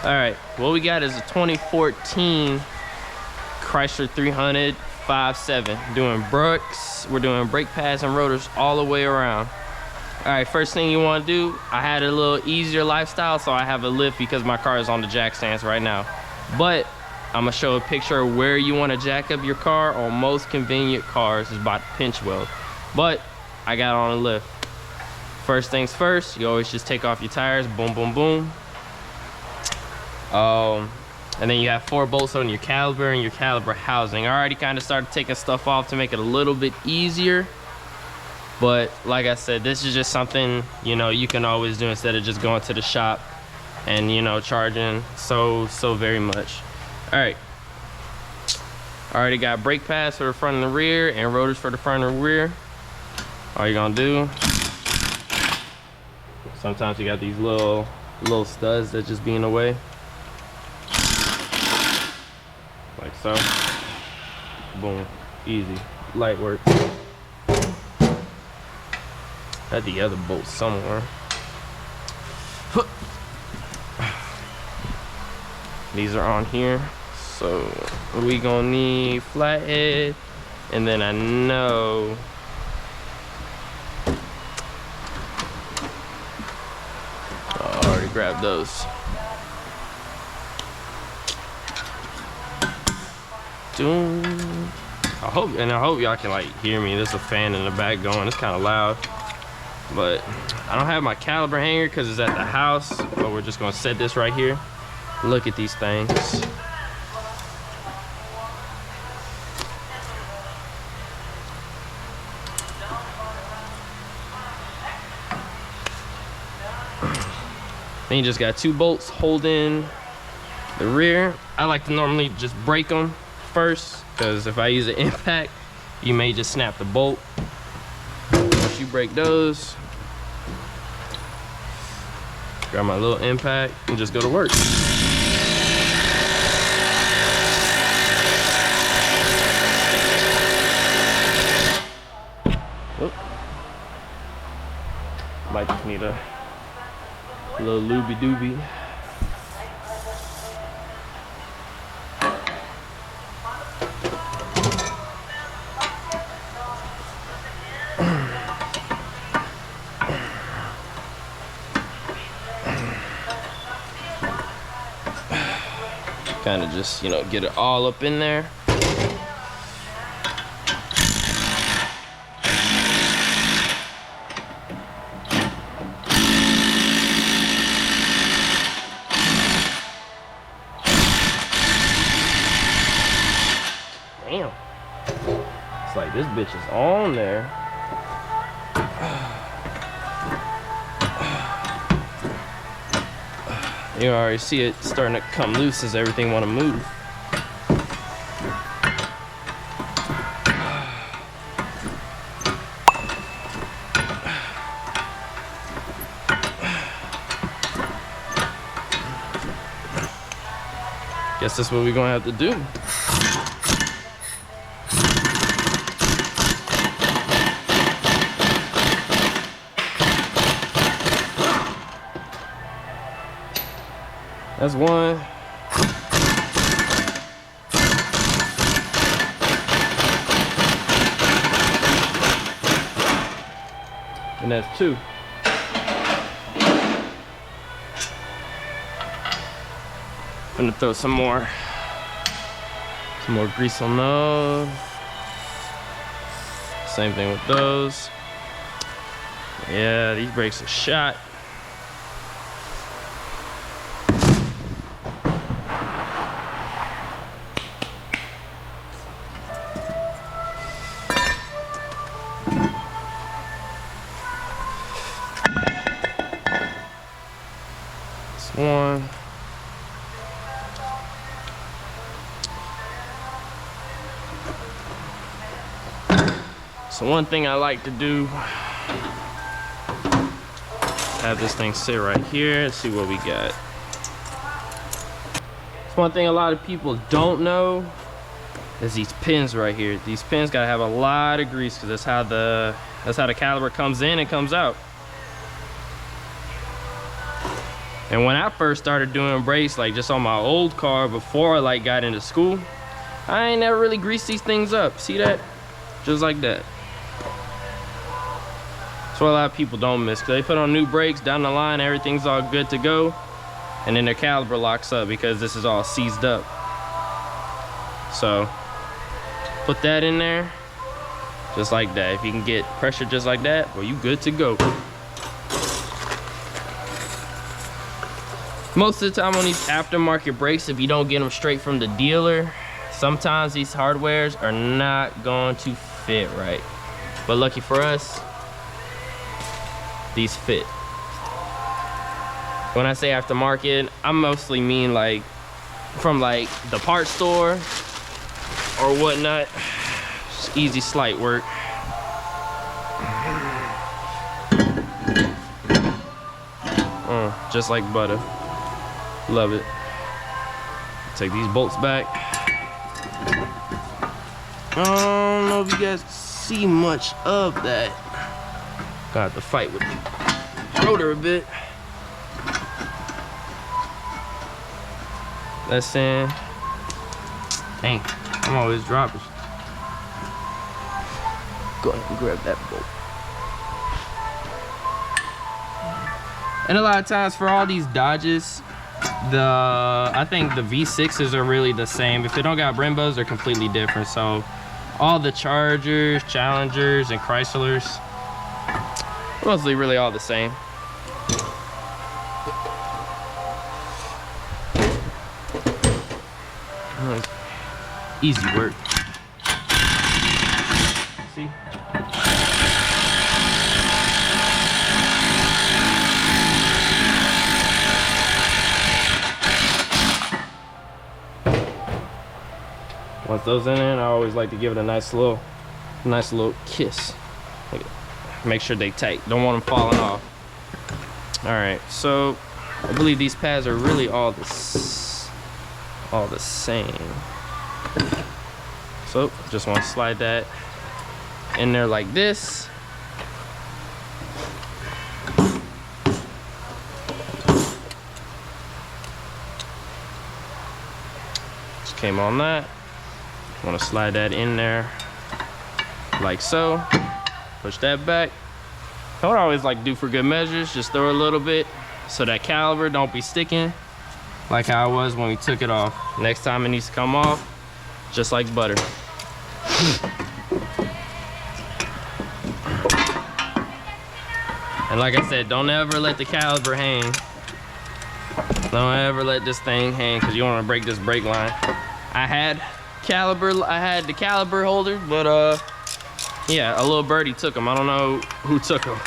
All right, what we got is a 2014 Chrysler 300 5.7. Doing brakes, we're doing brake pads and rotors all the way around. All right, first thing you want to do, I had a little easier lifestyle, so I have a lift because my car is on the jack stands right now. But I'm gonna show a picture of where you want to jack up your car. On most convenient cars is by the pinch weld, but I got on a lift. First things first, you always just take off your tires, boom, boom, boom. And then you have 4 bolts on your caliper and your caliper housing. I already kind of started taking stuff off to make it a little bit easier. But like I said, this is just something, you know, you can always do instead of just going to the shop and, you know, charging so very much. All right. I already got brake pads for the front and the rear and rotors for the front and the rear. All you're gonna do, sometimes you got these little studs that just be in the way. Like so. Boom. Easy. Light work. Had the other bolt somewhere. These are on here. So we gonna need flathead, and then I know I already grabbed those. I hope y'all can like hear me. There's a fan in the back going. It's kind of loud, but I don't have my caliper hanger because it's at the house. But we're just gonna set this right here. Look at these things. Then you just got 2 bolts holding the rear. I like to normally just break them first, because if I use an impact, you may just snap the bolt. Once you break those, grab my little impact and just go to work. Oop. Might just need a little looby dooby. Kind of just, you know, get it all up in there. Damn. It's like this bitch is on there. You already see it starting to come loose as everything want to move. Guess that's what we're gonna have to do. That's one. And that's 2. I'm gonna throw some more grease on those. Same thing with those. Yeah, these brakes are shot. One. So one thing I like to do, have this thing sit right here and see what we got. So one thing a lot of people don't know is these pins right here. These pins gotta have a lot of grease, because that's how the caliper comes in and comes out. And when I first started doing brakes, like just on my old car before I like got into school, I ain't never really greased these things up. See that? Just like that. That's what a lot of people don't miss, because they put on new brakes, down the line, everything's all good to go, and then their caliper locks up because this is all seized up. So put that in there, just like that. If you can get pressure just like that, well, you good to go. Most of the time on these aftermarket brakes, if you don't get them straight from the dealer, sometimes these hardwares are not going to fit right. But lucky for us, these fit. When I say aftermarket, I mostly mean like from like the parts store or whatnot. Just easy slight work. Just like butter. Love it. Take these bolts back. I don't know if you guys see much of that. Gonna have to fight with the rotor a bit. That's in. Dang, I'm always dropping. Go ahead and grab that bolt. And a lot of times for all these Dodges, I think the V6s are really the same. If they don't got Brembos, they're completely different. So all the Chargers, Challengers, and Chryslers, mostly really all the same. Easy work. See? Once those in there, I always like to give it a nice little kiss. Make sure they tight. Don't want them falling off. All right, so I believe these pads are really all the same. So just want to slide that in there like this. Just came on that. Want to slide that in there like so. Push that back. What I always like to do for good measures, just throw a little bit so that caliper don't be sticking like how it was when we took it off. Next time it needs to come off, just like butter. And like I said, don't ever let the caliper hang. Don't ever let this thing hang, because you want to break this brake line. I had the caliper holder, but yeah, a little birdie took them. I don't know who took them,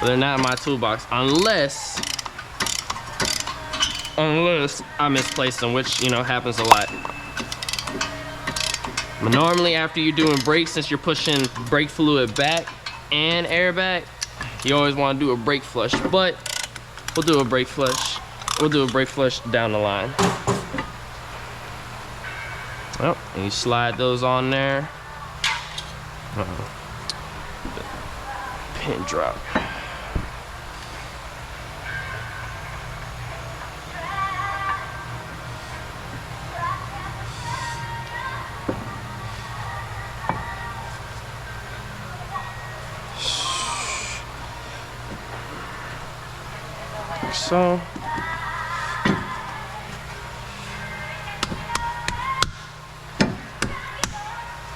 but they're not in my toolbox unless I misplaced them, which, you know, happens a lot. But normally after you're doing brakes, since you're pushing brake fluid back and air back, you always want to do a brake flush. But we'll do a brake flush. We'll do a brake flush down the line. Oh, and you slide those on there. Pin drop. Like so.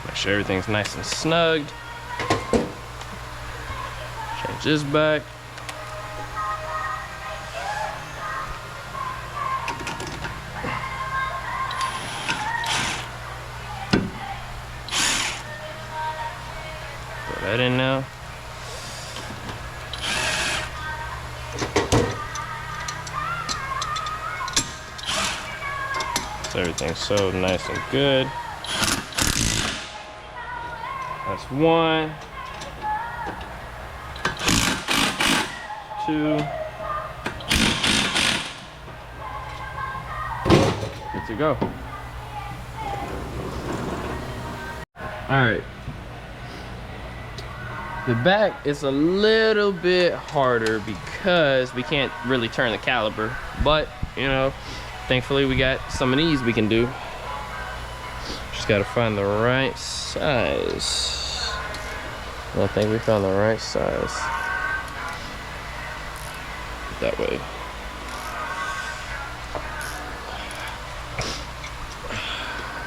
Make sure everything's nice and snugged. Change this back. Put that in now. So everything's so nice and good. That's 1, 2. Good to go. All right. The back is a little bit harder because we can't really turn the caliper, but you know, thankfully we got some of these we can do. Just gotta find the right size. I think we found the right size. That way.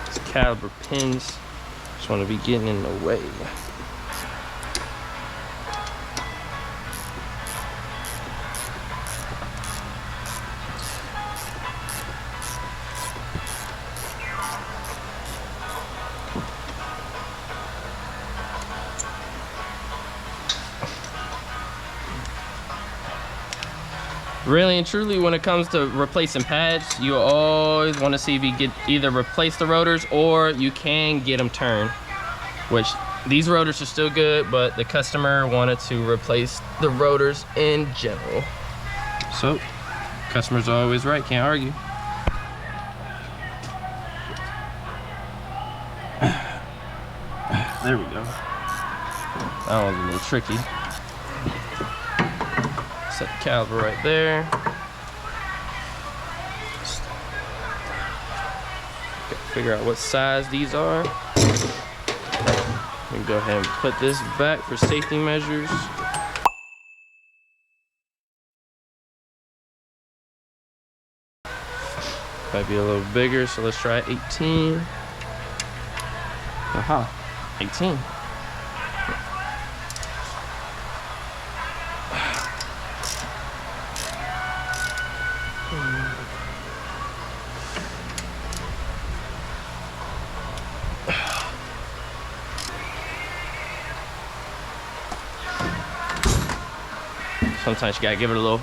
These caliper pins just want to be getting in the way. Really and truly, when it comes to replacing pads, you always want to see if you get either replace the rotors or you can get them turned. Which these rotors are still good, but the customer wanted to replace the rotors in general. So, customer's always right, can't argue. There we go. That one's a little tricky. Set the caliper right there. Figure out what size these are. We can go ahead and put this back for safety measures. Might be a little bigger, so let's try 18. Aha, 18. Sometimes you gotta give it a little.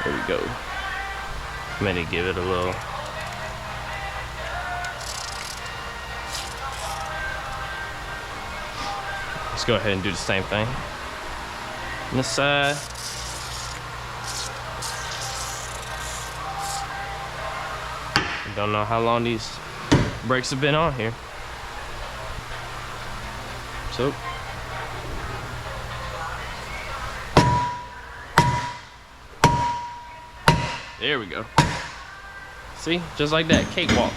There we go. I'm gonna give it a little. Let's go ahead and do the same thing. On this side. Don't know how long these brakes have been on here. So. There we go. See, just like that, cakewalk.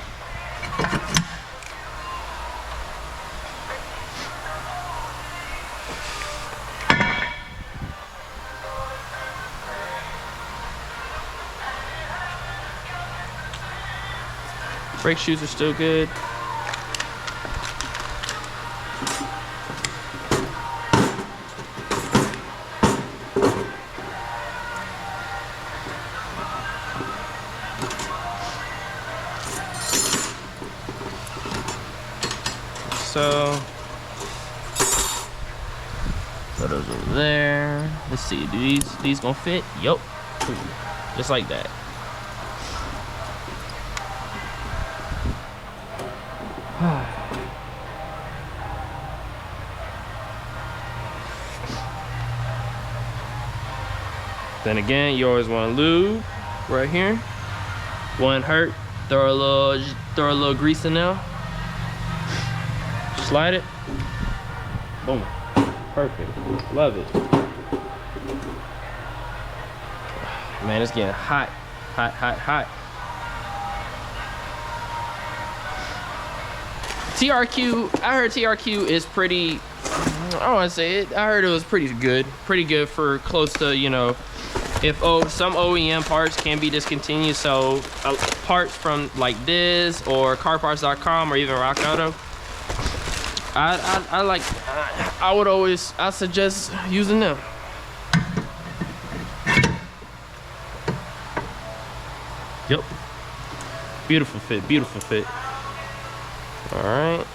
Brake shoes are still good. So, put those over there. Let's see, do these gonna fit? Yup, just like that. Then again, you always want to lube right here. One hurt, throw a little grease in there. Slide it. Boom. Perfect. Love it. Man, it's getting hot. Hot, hot, hot. TRQ, I heard TRQ is pretty, I don't want to say it, I heard it was pretty good for close to, you know, if some OEM parts can be discontinued, so parts from like this or carparts.com or even Rock Auto, I suggest using them. Yep. Beautiful fit, beautiful fit. All right.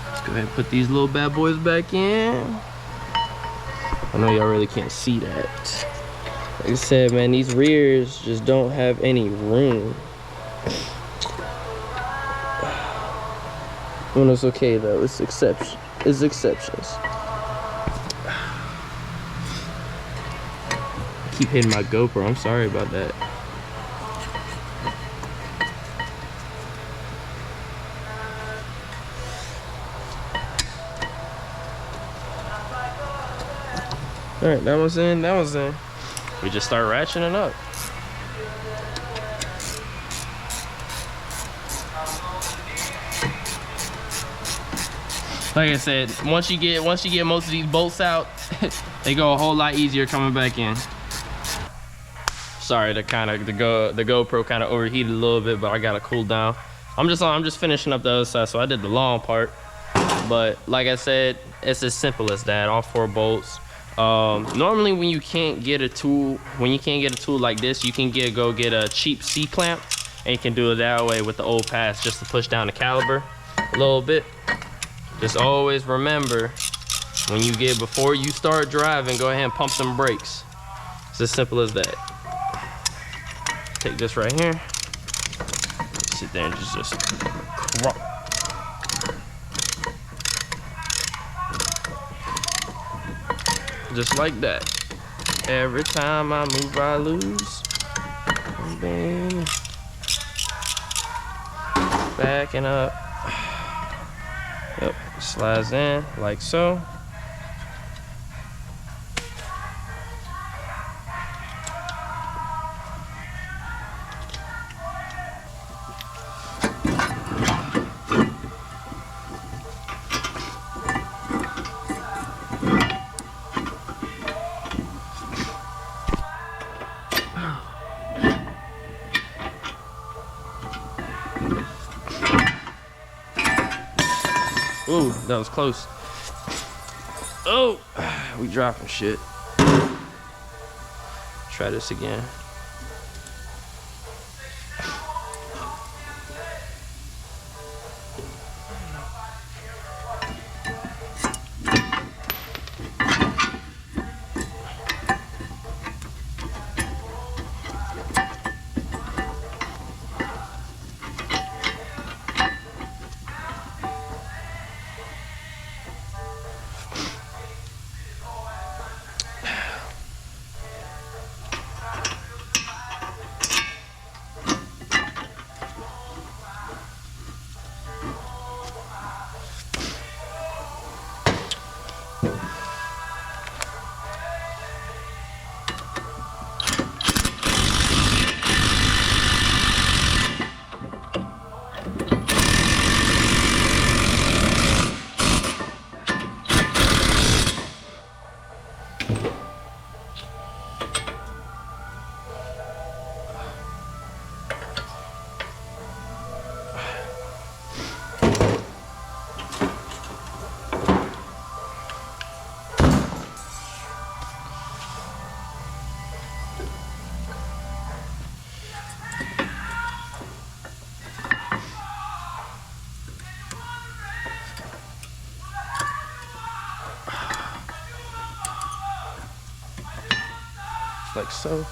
Let's go ahead and put these little bad boys back in. I know y'all really can't see that. Like I said, man, these rears just don't have any room. Well, it's okay though. It's exceptions. keep hitting my GoPro. I'm sorry about that. All right, that was in, that was in. We just start ratcheting up. Like I said, once you get most of these bolts out, they go a whole lot easier coming back in. Sorry, the GoPro kind of overheated a little bit, but I got to cool down. I'm just finishing up the other side, so I did the long part. But like I said, it's as simple as that. All 4 bolts. Normally when you can't get a tool like this, you can go get a cheap C-clamp, and you can do it that way with the old pass, just to push down the caliber a little bit. Just always remember, before you start driving, go ahead and pump them brakes. It's as simple as that. Take this right here, sit there and just crump. Just like that. Every time I move, I lose. Bang. Backing up. Yep, slides in like so. Ooh, that was close. Oh, we dropping shit. Try this again. Like so.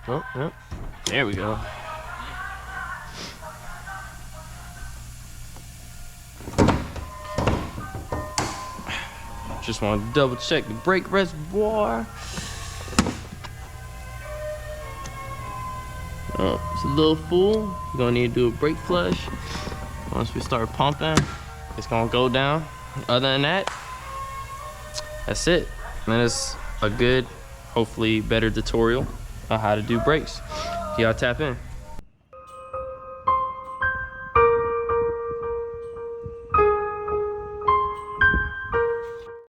Oh, yep. There we go. Just want to double check the brake reservoir. Oh, it's a little full. You're gonna need to do a brake flush. Once we start pumping, it's gonna go down. Other than that, that's it. And it's a good, hopefully better tutorial on how to do brakes. Y'all tap in.